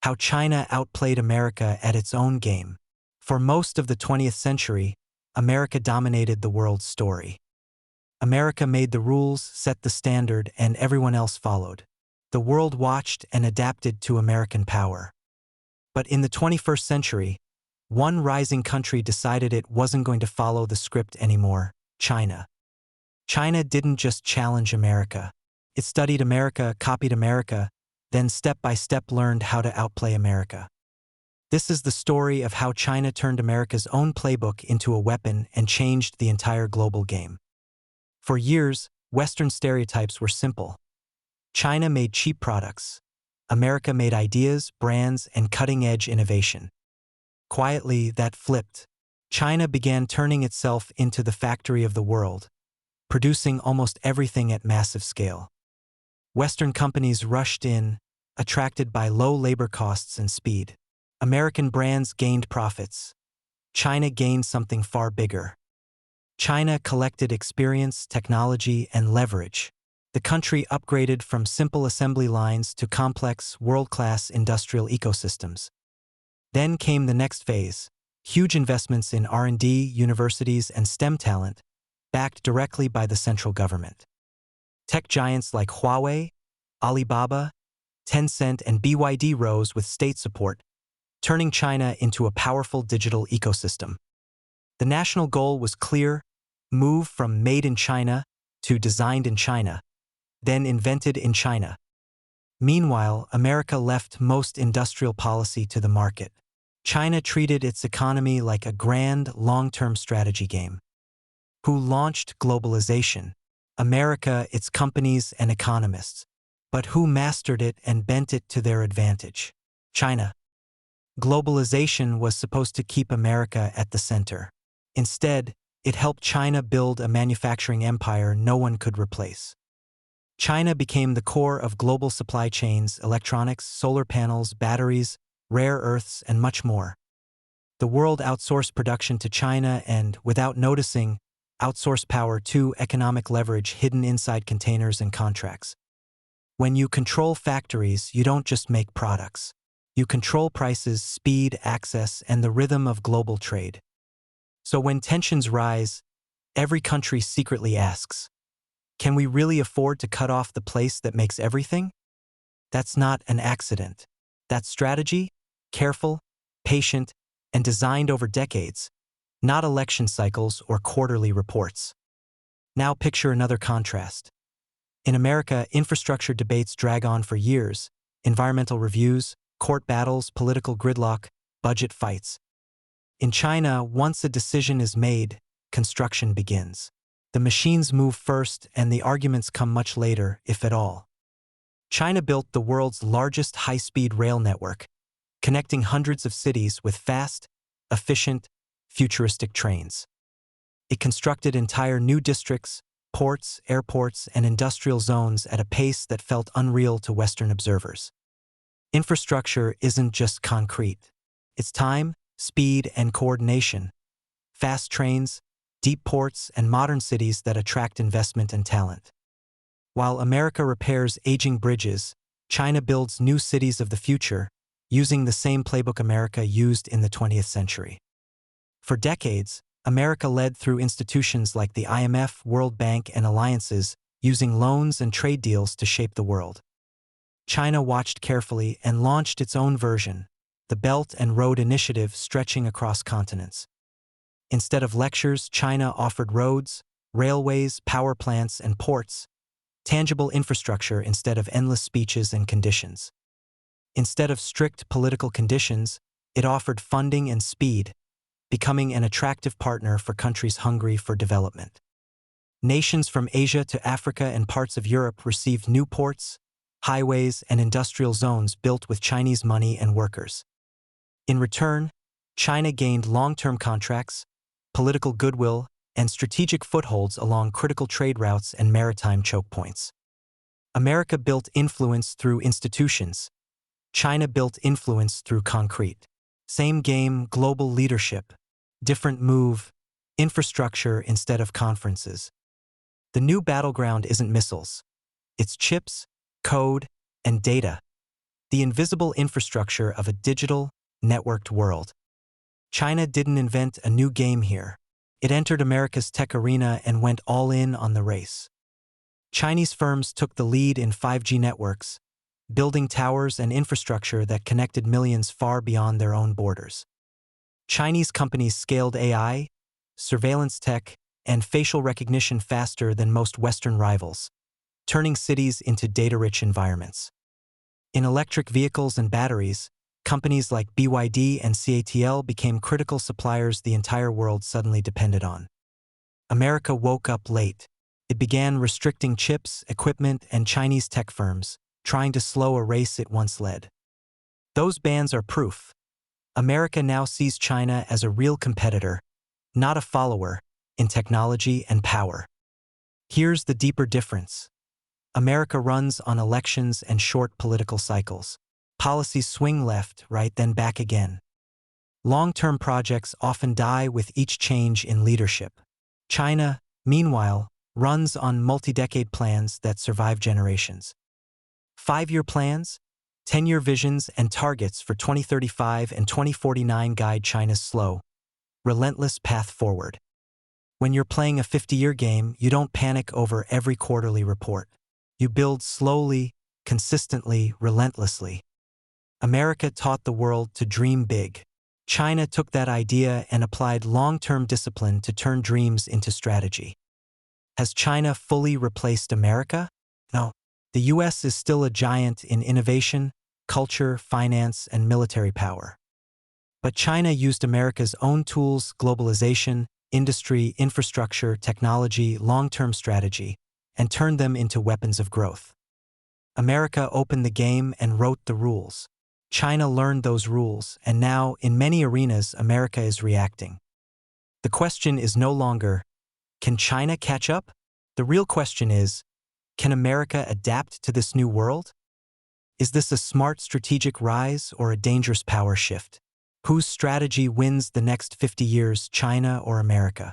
How China outplayed America at its own game. For most of the 20th century, America dominated the world's story. America made the rules, set the standard, and everyone else followed. The world watched and adapted to American power. But in the 21st century, one rising country decided it wasn't going to follow the script anymore: China. China didn't just challenge America. It studied America, copied America, then step by step learned how to outplay America. This is the story of how China turned America's own playbook into a weapon and changed the entire global game. For years, Western stereotypes were simple. China made cheap products. America made ideas, brands, and cutting-edge innovation. Quietly, that flipped. China began turning itself into the factory of the world, producing almost everything at massive scale. Western companies rushed in, attracted by low labor costs and speed. American brands gained profits. China gained something far bigger. China collected experience, technology, and leverage. The country upgraded from simple assembly lines to complex, world-class industrial ecosystems. Then came the next phase: huge investments in R&D, universities, and STEM talent, backed directly by the central government. Tech giants like Huawei, Alibaba, Tencent, and BYD rose with state support, turning China into a powerful digital ecosystem. The national goal was clear: move from made in China to designed in China, then invented in China. Meanwhile, America left most industrial policy to the market. China treated its economy like a grand, long-term strategy game. Who launched globalization? America, its companies and economists. But who mastered it and bent it to their advantage? China. Globalization was supposed to keep America at the center. Instead, it helped China build a manufacturing empire no one could replace. China became the core of global supply chains: electronics, solar panels, batteries, rare earths, and much more. The world outsourced production to China and, without noticing, outsourced power to economic leverage hidden inside containers and contracts. When you control factories, you don't just make products. You control prices, speed, access, and the rhythm of global trade. So when tensions rise, every country secretly asks, can we really afford to cut off the place that makes everything? That's not an accident. That's strategy, careful, patient, and designed over decades, not election cycles or quarterly reports. Now picture another contrast. In America, infrastructure debates drag on for years: environmental reviews, court battles, political gridlock, budget fights. In China, once a decision is made, construction begins. The machines move first, and the arguments come much later, if at all. China built the world's largest high-speed rail network, connecting hundreds of cities with fast, efficient, futuristic trains. It constructed entire new districts, ports, airports, and industrial zones at a pace that felt unreal to Western observers. Infrastructure isn't just concrete. It's time, speed, and coordination. Fast trains, deep ports, and modern cities that attract investment and talent. While America repairs aging bridges, China builds new cities of the future, using the same playbook America used in the 20th century. For decades, America led through institutions like the IMF, World Bank, and alliances, using loans and trade deals to shape the world. China watched carefully and launched its own version, the Belt and Road Initiative, stretching across continents. Instead of lectures, China offered roads, railways, power plants, and ports, tangible infrastructure instead of endless speeches and conditions. Instead of strict political conditions, it offered funding and speed, becoming an attractive partner for countries hungry for development. Nations from Asia to Africa and parts of Europe received new ports, highways, and industrial zones built with Chinese money and workers. In return, China gained long-term contracts, political goodwill, and strategic footholds along critical trade routes and maritime choke points. America built influence through institutions. China built influence through concrete. Same game, global leadership. Different move, infrastructure instead of conferences. The new battleground isn't missiles. It's chips, code, and data. the invisible infrastructure of a digital, networked world. China didn't invent a new game here. It entered America's tech arena and went all in on the race. Chinese firms took the lead in 5G networks, building towers and infrastructure that connected millions far beyond their own borders. Chinese companies scaled AI, surveillance tech, and facial recognition faster than most Western rivals, turning cities into data-rich environments. In electric vehicles and batteries, companies like BYD and CATL became critical suppliers the entire world suddenly depended on. America woke up late. It began restricting chips, equipment, and Chinese tech firms, trying to slow a race it once led. Those bans are proof. America now sees China as a real competitor, not a follower, in technology and power. Here's the deeper difference. America runs on elections and short political cycles. Policies swing left, right, then back again. Long-term projects often die with each change in leadership. China, meanwhile, runs on multi-decade plans that survive generations. 5-year plans, 10-year visions, and targets for 2035 and 2049 guide China's slow, relentless path forward. When you're playing a 50-year game, you don't panic over every quarterly report. You build slowly, consistently, relentlessly. America taught the world to dream big. China took that idea and applied long-term discipline to turn dreams into strategy. Has China fully replaced America? No. The US is still a giant in innovation, culture, finance, and military power. But China used America's own tools, globalization, industry, infrastructure, technology, long-term strategy, and turned them into weapons of growth. America opened the game and wrote the rules. China learned those rules, and now, in many arenas, America is reacting. The question is no longer, can China catch up? The real question is, can America adapt to this new world? Is this a smart strategic rise or a dangerous power shift? Whose strategy wins the next 50 years, China or America?